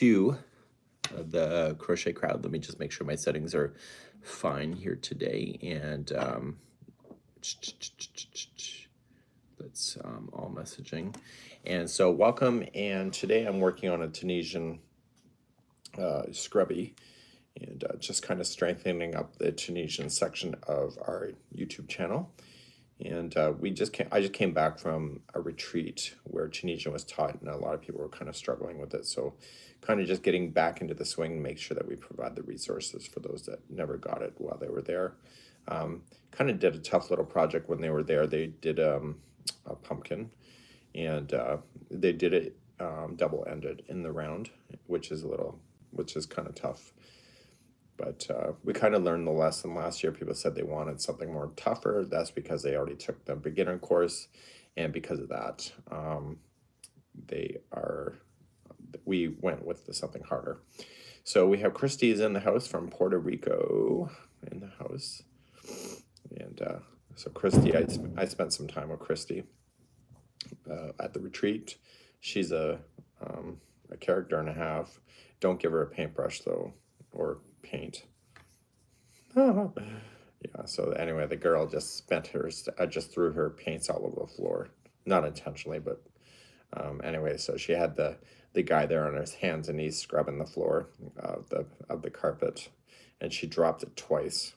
to the crochet crowd. Let me just make sure my settings are fine here today. And that's all messaging. And so welcome. And today I'm working on a Tunisian scrubby and just kind of strengthening up the Tunisian section of our YouTube channel. And I just came back from a retreat where Tunisian was taught, and a lot of people were kind of struggling with it. So kind of just getting back into the swing and make sure that we provide the resources for those that never got it while they were there. Kind of did a tough little project when they were there. They did a pumpkin, and they did it double-ended in the round, which is kind of tough. But we kind of learned the lesson last year. People said they wanted something more tougher. That's because they already took the beginner course. And because of that, we went with something harder. So we have Christy's in the house from Puerto Rico in the house. And so Christy, I spent some time with Christy at the retreat. She's a character and a half. Don't give her a paintbrush though, or paint. Yeah, so anyway, the girl just just threw her paints all over the floor. Not intentionally, but anyway, so she had the guy there on his hands and knees scrubbing the floor of the carpet, and she dropped it twice.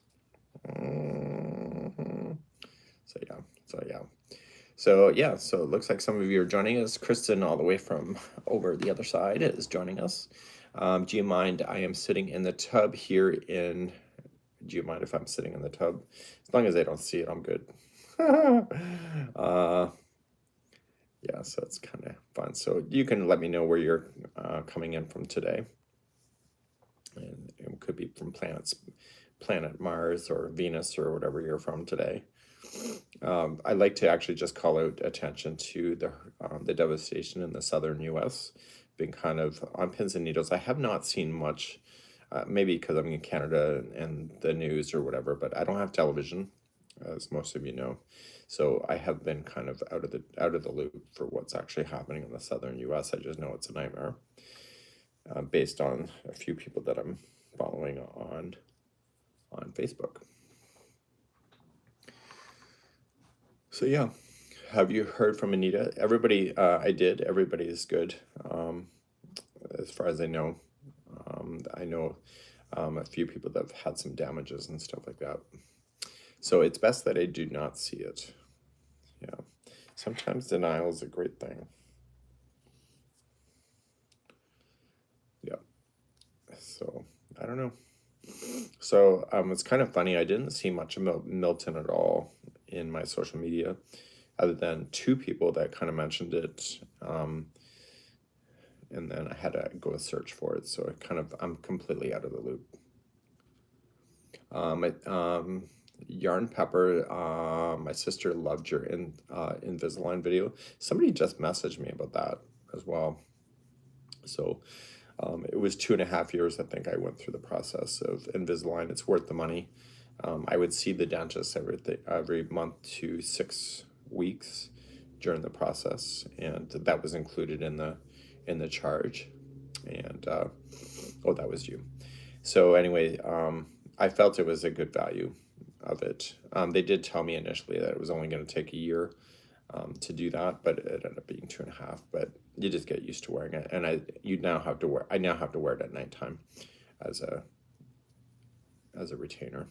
So it looks like some of you are joining us. Kristen, all the way from over the other side, is joining us. Do you mind? I am sitting in the tub here in. Do you mind if I'm sitting in the tub? As long as they don't see it, I'm good. Yeah, so it's kind of fun. So you can let me know where you're coming in from today. And it could be from planet Mars or Venus or whatever you're from today. I'd like to actually just call out attention to the devastation in the southern U.S. Been kind of on pins and needles. I have not seen much, maybe because I'm in Canada and the news or whatever, but I don't have television, as most of you know. So I have been kind of out of the loop for what's actually happening in the southern U.S. I just know it's a nightmare, based on a few people that I'm following on Facebook. So yeah, have you heard from Anita? Everybody, I did. Everybody is good, as far as I know. I know a few people that have had some damages and stuff like that. So it's best that I do not see it. Yeah, sometimes denial is a great thing. Yeah, so I don't know. So it's kind of funny. I didn't see much of Milton at all in my social media, other than two people that kind of mentioned it. And then I had to go search for it. So I'm completely out of the loop. Yarn Pepper, my sister loved your Invisalign video. Somebody just messaged me about that as well. So it was 2.5 years, I think I went through the process of Invisalign. It's worth the money. I would see the dentist every month to 6 weeks during the process, and that was included in the charge. And oh, that was you. So anyway, I felt it was a good value of it. They did tell me initially that it was only going to take a year to do that, but it ended up being 2.5. But you just get used to wearing it, and I now have to wear it at nighttime as a retainer.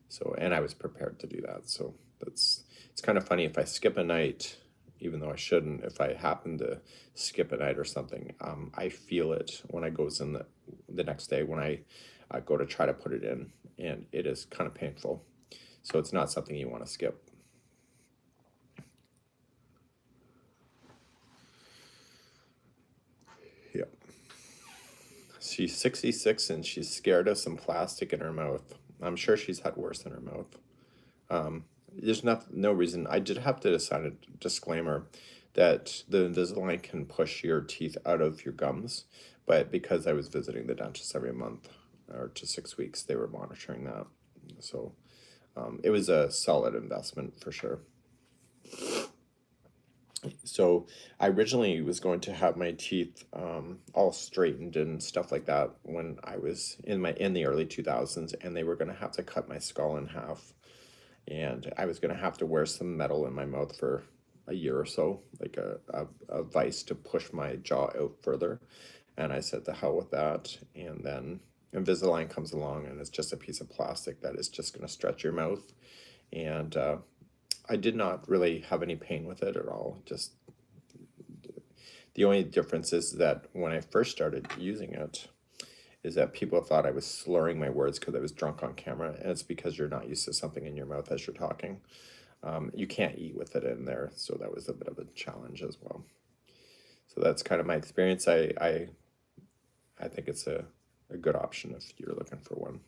So, and I was prepared to do that. So it's kind of funny if I skip a night, even though I shouldn't. If I happen to skip a night or something, I feel it when I goes in the next day when I go to try to put it in, and it is kind of painful. So it's not something you want to skip. Yeah. She's 66 and she's scared of some plastic in her mouth. I'm sure she's had worse in her mouth. There's no reason. I did have to sign a disclaimer that the Invisalign can push your teeth out of your gums, but because I was visiting the dentist every month or to 6 weeks, they were monitoring that. So it was a solid investment for sure. So I originally was going to have my teeth all straightened and stuff like that when I was in the early 2000s, and they were going to have to cut my skull in half, and I was going to have to wear some metal in my mouth for a year or so, like a vice to push my jaw out further. And I said, the hell with that. And then Invisalign comes along, and it's just a piece of plastic that is just going to stretch your mouth. And I did not really have any pain with it at all. Just the only difference is that when I first started using it, is that people thought I was slurring my words because I was drunk on camera, and it's because you're not used to something in your mouth as you're talking. You can't eat with it in there, so that was a bit of a challenge as well. So that's kind of my experience. I think it's a good option if you're looking for one.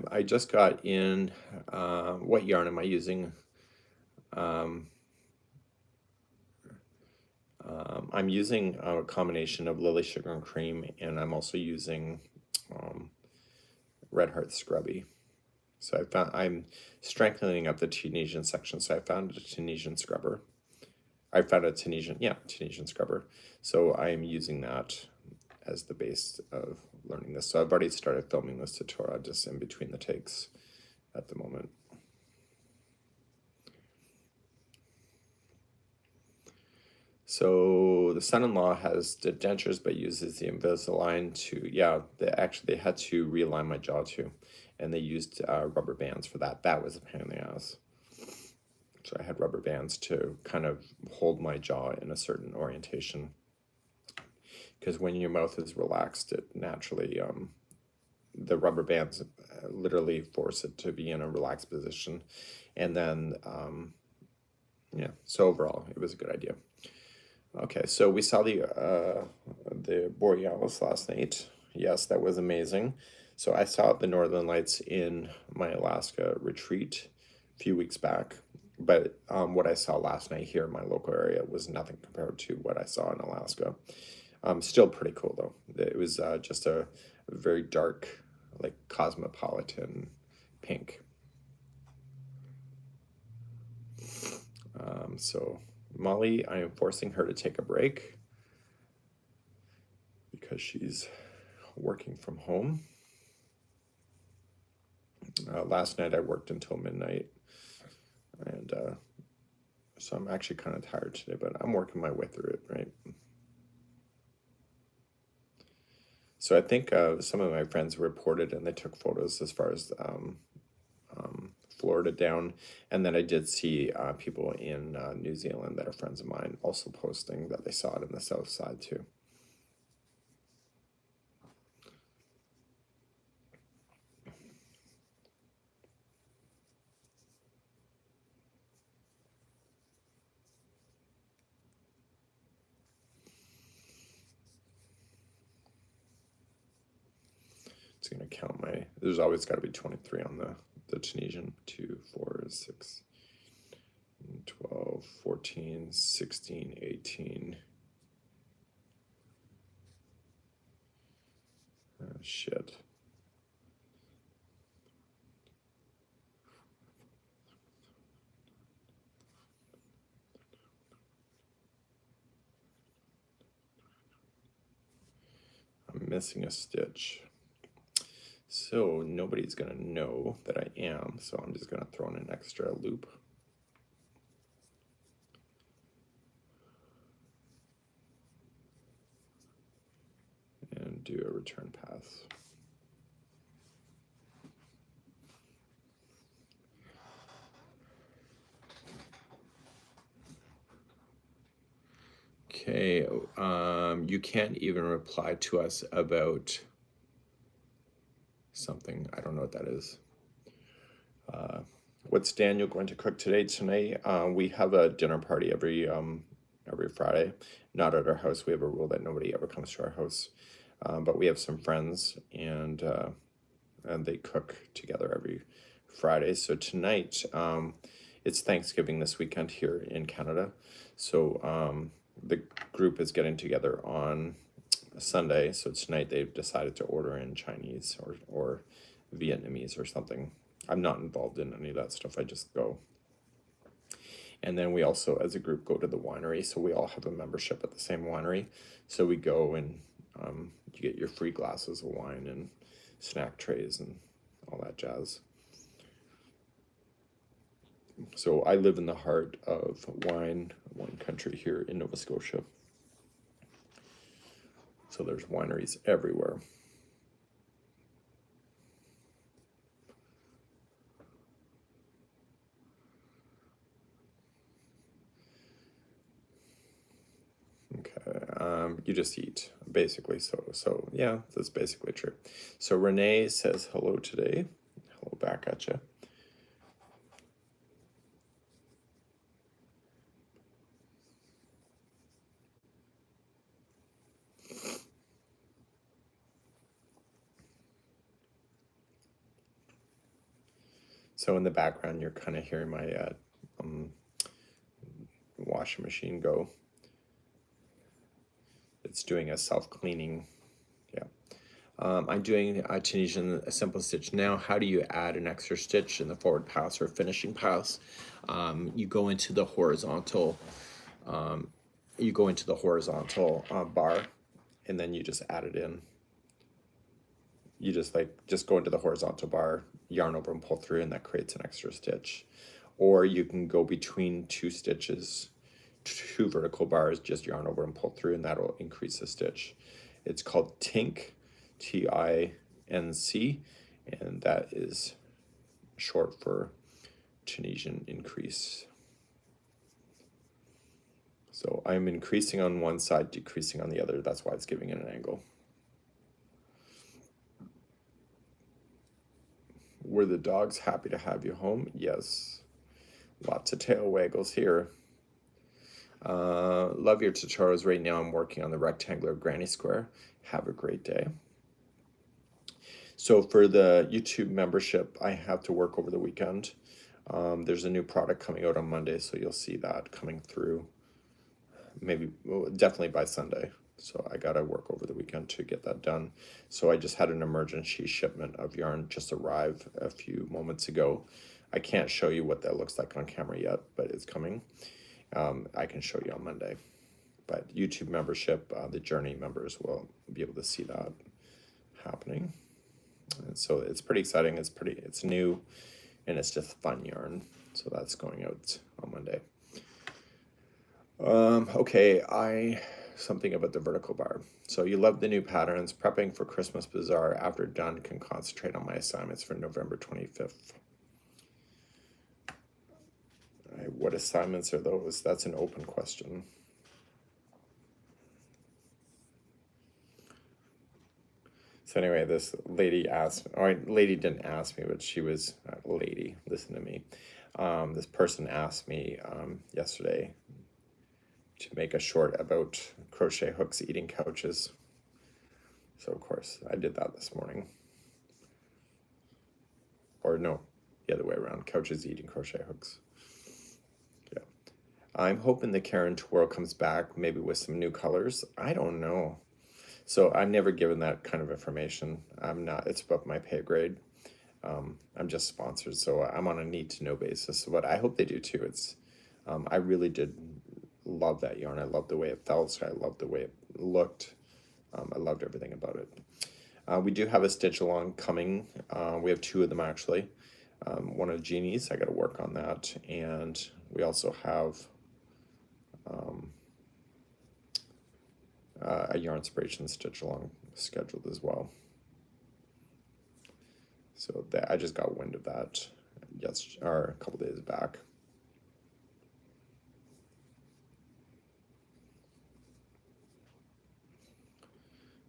I just got in, what yarn am I using? I'm using a combination of Lily Sugar and Cream, and I'm also using Red Heart Scrubby. So I'm strengthening up the Tunisian section, so I found a Tunisian scrubber. I found a Tunisian scrubber. So I'm using that as the base of learning this. So I've already started filming this tutorial just in between the takes at the moment. So the son-in-law has the dentures but uses the Invisalign to, they had to realign my jaw too. And they used rubber bands for that. That was a pain in the ass. So I had rubber bands to kind of hold my jaw in a certain orientation. Because when your mouth is relaxed, it naturally, the rubber bands literally force it to be in a relaxed position. And then, so overall, it was a good idea. Okay, so we saw the Borealis last night. Yes, that was amazing. So I saw the Northern Lights in my Alaska retreat a few weeks back. But what I saw last night here in my local area was nothing compared to what I saw in Alaska. Still pretty cool, though. It was just a very dark, like cosmopolitan pink. So Molly, I am forcing her to take a break because she's working from home. Last night I worked until midnight, and so I'm actually kind of tired today, but I'm working my way through it, right? So I think some of my friends reported and they took photos as far as Florida down, and then I did see people in New Zealand that are friends of mine also posting that they saw it in the south side too. It's going to count there's always got to be 23 on the Tunisian. 2, 4, 6, 12, 14, 16, 18. Oh, shit. I'm missing a stitch. So nobody's going to know that I am, so I'm just going to throw in an extra loop. And do a return pass. Okay, you can't even reply to us about something. I don't know what that is. What's Daniel going to cook today? Tonight, we have a dinner party every Friday. Not at our house. We have a rule that nobody ever comes to our house. But we have some friends, and they cook together every Friday. So tonight, it's Thanksgiving this weekend here in Canada. So the group is getting together on Sunday. So tonight they've decided to order in Chinese or Vietnamese or something. I'm not involved in any of that stuff. I just go. And then we also, as a group, go to the winery. So we all have a membership at the same winery. So we go and you get your free glasses of wine and snack trays and all that jazz. So I live in the heart of wine country here in Nova Scotia. So there's wineries everywhere. Okay, you just eat, basically. So yeah, that's basically true. So Renee says hello today. Hello back at you. So in the background, you're kind of hearing my washing machine go. It's doing a self-cleaning. Yeah. I'm doing a Tunisian simple stitch now. How do you add an extra stitch in the forward pass or finishing pass? You go into the horizontal. You go into the horizontal bar, and then you just add it in. You just go into the horizontal bar, yarn over and pull through, and that creates an extra stitch. Or you can go between two stitches, two vertical bars, just yarn over and pull through, and that'll increase the stitch. It's called Tinc, T-I-N-C, and that is short for Tunisian increase. So I'm increasing on one side, decreasing on the other. That's why it's giving it an angle. Were the dogs happy to have you home? Yes. Lots of tail waggles here. Love your tutorials. Right now I'm working on the rectangular granny square. Have a great day. So for the YouTube membership, I have to work over the weekend. There's a new product coming out on Monday, so you'll see that coming through maybe, well, definitely by Sunday. So I gotta work over the weekend to get that done. So I just had an emergency shipment of yarn just arrive a few moments ago. I can't show you what that looks like on camera yet, but it's coming. I can show you on Monday. But YouTube membership, the Journey members will be able to see that happening. And so it's pretty exciting. It's new, and it's just fun yarn. So that's going out on Monday. Okay, something about the vertical bar. So you love the new patterns. Prepping for Christmas Bazaar. After done, can concentrate on my assignments for November 25th. What assignments are those? That's an open question. So anyway, this lady asked, or lady didn't ask me, but she was, lady, listen to me. This person asked me yesterday to make a short about crochet hooks eating couches. So of course I did that this morning. Or no, the other way around, couches eating crochet hooks. Yeah. I'm hoping the Karen twirl comes back, maybe with some new colors. I don't know. So I'm never given that kind of information. It's above my pay grade. I'm just sponsored, so I'm on a need-to-know basis. But I hope they do too. I really did love that yarn. I loved the way it felt. I loved the way it looked. I loved everything about it. We do have a stitch along coming. We have two of them actually. One of Jeannie's. I got to work on that, and we also have a yarn inspiration stitch along scheduled as well. So that I just got wind of that a couple days back.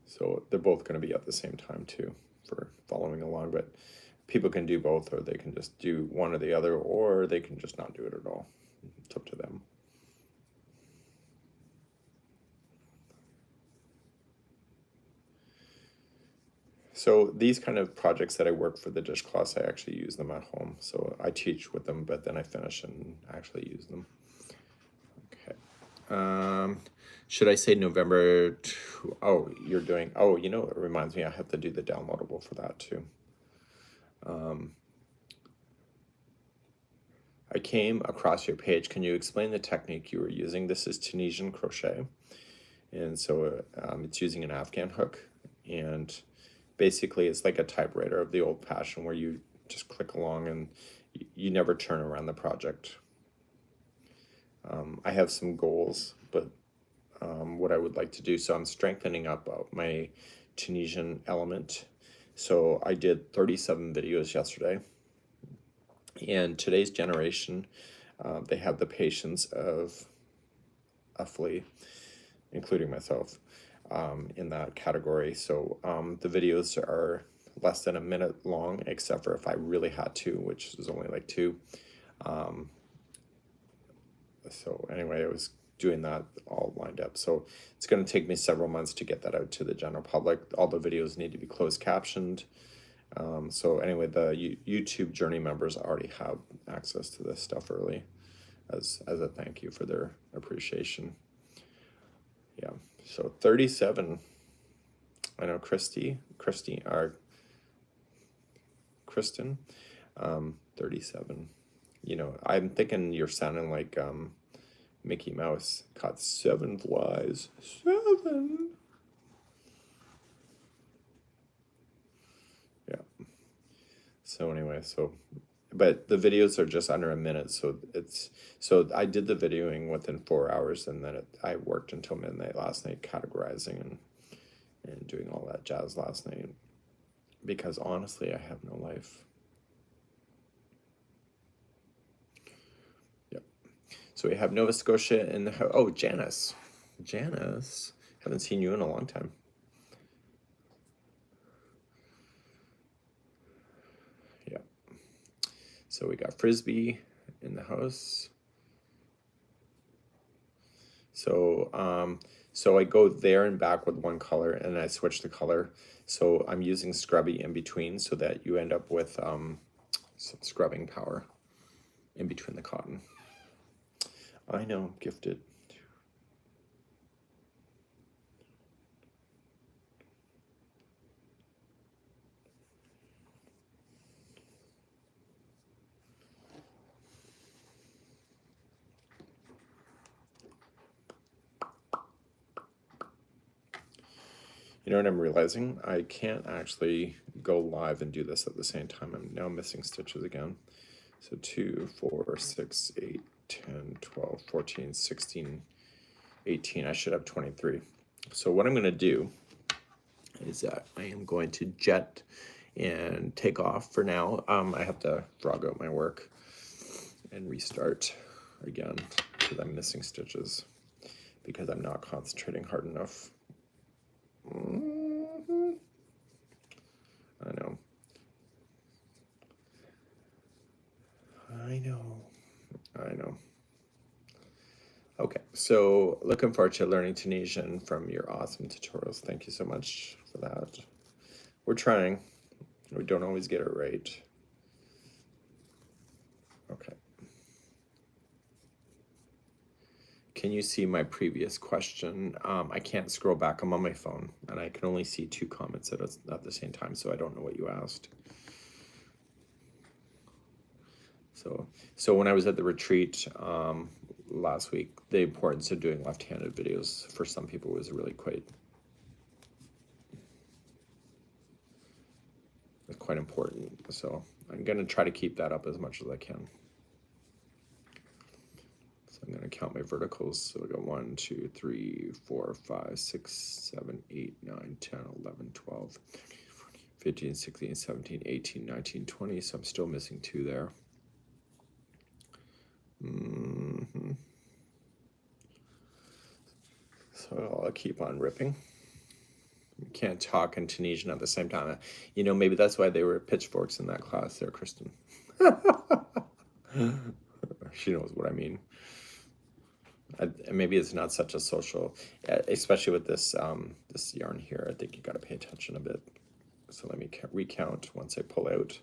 So they're both going to be at the same time too for following along, but people can do both, or they can just do one or the other, or they can just not do it at all. It's up to them. So these kind of projects that I work for the dish class, I actually use them at home. So I teach with them, but then I finish and actually use them. Okay. Should I say November? Oh, you're doing. Oh, you know, it reminds me, I have to do the downloadable for that too. I came across your page. Can you explain the technique you were using? This is Tunisian crochet, and so it's using an Afghan hook, and basically it's like a typewriter of the old fashioned where you just click along and you never turn around the project. I have some goals, but what I would like to do, so I'm strengthening up my Tunisian element. So I did 37 videos yesterday, and today's generation, they have the patience of a flea, including myself, in that category. So the videos are less than a minute long, except for if I really had to, which is only like 2. So anyway, I was doing that all lined up. So it's going to take me several months to get that out to the general public. All the videos need to be closed captioned. So anyway, the YouTube Journey members already have access to this stuff early as a thank you for their appreciation. Yeah, so 37. I know Kristen, 37. You know, I'm thinking you're sounding like Mickey Mouse. Caught 7 flies. 7. Yeah. So anyway, but the videos are just under a minute, so I did the videoing within 4 hours, and then I worked until midnight last night categorizing and doing all that jazz last night, because honestly I have no life. Yep. So we have Nova Scotia in the house. Oh, Janice, haven't seen you in a long time. Yeah. So we got Frisbee in the house. So I go there and back with one color, and I switch the color. So I'm using scrubby in between, so that you end up with some scrubbing power in between the cotton. I know, gifted. You know what I'm realizing? I can't actually go live and do this at the same time. I'm now missing stitches again. So 2, 4, 6, 8, 10, 12, 14, 16, 18. I should have 23. So what I'm going to do is that I am going to jet and take off for now. I have to frog out my work and restart again because I'm missing stitches because I'm not concentrating hard enough. I know. Okay, so looking forward to learning Tunisian from your awesome tutorials. Thank you so much for that. We're trying. We don't always get it right. Okay. Can you see my previous question? I can't scroll back. I'm on my phone, and I can only see 2 comments at the same time, so I don't know what you asked. So when I was at the retreat last week, the importance of doing left-handed videos for some people was really quite important. So I'm going to try to keep that up as much as I can. So I'm going to count my verticals. So we got 1, 2, 3, 4, 5, 6, 7, 8, 9, 10, 11, 12, 15, 16, 17, 18, 19, 20. So I'm still missing 2 there. So I'll keep on ripping. You can't talk in Tunisian at the same time. You know, maybe that's why they were pitchforks in that class there, Kristen. She knows what I mean. Maybe it's not such a social, especially with this this yarn here. I think you got to pay attention a bit. So let me recount once I pull out.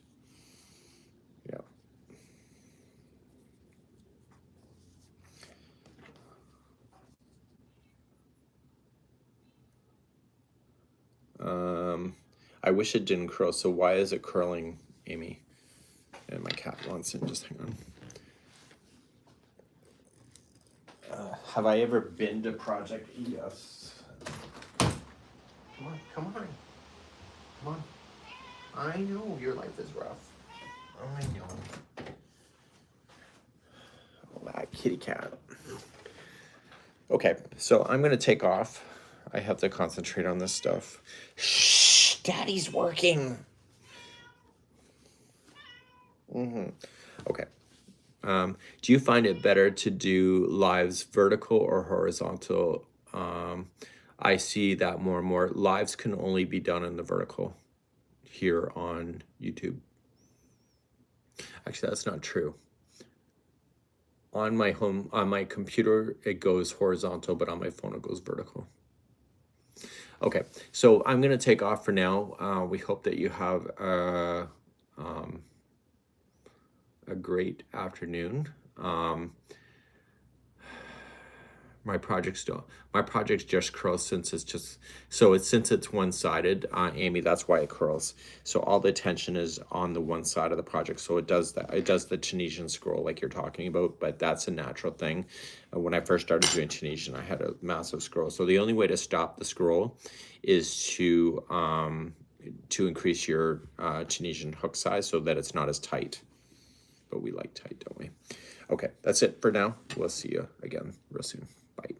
Yeah. I wish it didn't curl. So why is it curling, Amy? And my cat wants it. Just hang on. Have I ever been to Project? Yes. Come on, come on. Come on. I know your life is rough. I know. Oh, that kitty cat. Okay, so I'm gonna take off. I have to concentrate on this stuff. Shh, Daddy's working. Okay. Do you find it better to do lives vertical or horizontal? I see that more and more. Lives can only be done in the vertical here on YouTube. Actually, that's not true. On my computer, it goes horizontal, but on my phone, it goes vertical. Okay, so I'm gonna take off for now. We hope that you have a great afternoon. My projects just curl since it's just since it's one-sided, Amy, that's why it curls. So all the tension is on the one side of the project. So it does that. It does the Tunisian scroll like you're talking about, but that's a natural thing. When I first started doing Tunisian, I had a massive scroll. So the only way to stop the scroll is to increase your Tunisian hook size so that it's not as tight. But we like tight, don't we? Okay, that's it for now. We'll see you again real soon. Bye.